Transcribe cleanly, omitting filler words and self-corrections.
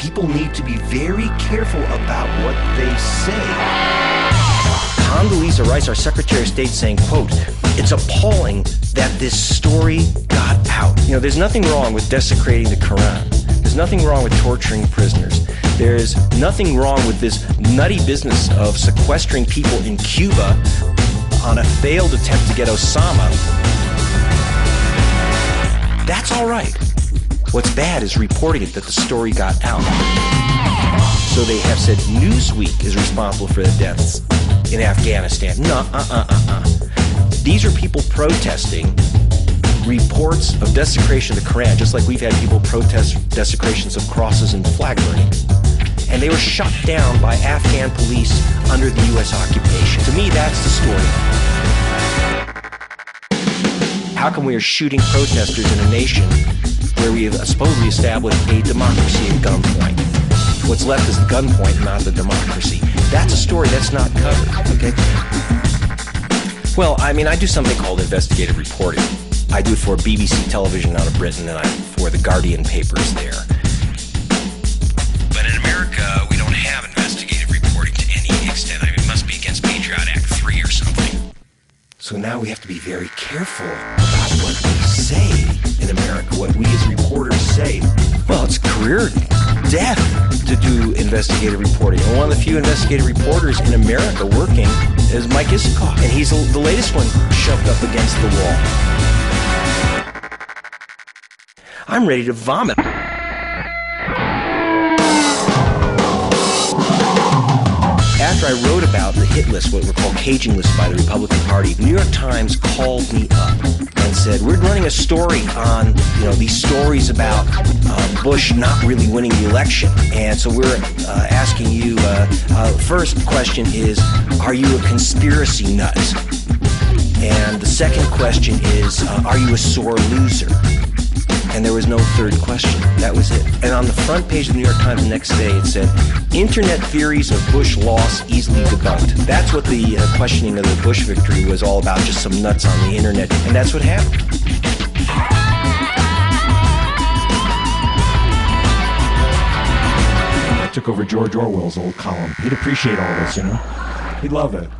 People need to be very careful about what they say. Condoleezza Rice, our Secretary of State, saying, quote, "It's appalling that this story got out." You know, there's nothing wrong with desecrating the Quran. There's nothing wrong with torturing prisoners. There's nothing wrong with this nutty business of sequestering people in Cuba on a failed attempt to get Osama. That's all right. What's bad is reporting it that the story got out. So they have said Newsweek is responsible for the deaths in Afghanistan. No, These are people protesting reports of desecration of the Quran, just like we've had people protest desecrations of crosses and flag burning. And they were shot down by Afghan police under the U.S. occupation. To me, that's the story. How come we are shooting protesters in a nation where we have supposedly established a democracy at gunpoint? What's left is the gunpoint, not the democracy. That's a story that's not covered, okay? Well, I mean, I do something called investigative reporting. I do it for BBC television out of Britain, and for the Guardian papers there. But in America, we don't have investigative reporting to any extent. I mean, it must be against Patriot Act 3 or something. So now we have to be very careful about what we say in America, what we as reporters say. Well, it's career death to do investigative reporting. And one of the few investigative reporters in America working is Mike Isikoff. And he's the latest one shoved up against the wall. I'm ready to vomit. After I wrote about the hit list, what were called caging lists by the Republican Party, the New York Times called me up and said, "We're running a story on, these stories about Bush not really winning the election. And so we're asking you, first question is, are you a conspiracy nut? And the second question is, are you a sore loser?" And there was no third question. That was it. And on the front page of the New York Times the next day, it said, "Internet theories of Bush loss easily debunked." That's what the questioning of the Bush victory was all about, just some nuts on the internet. And that's what happened. I took over George Orwell's old column. He'd appreciate all this, He'd love it.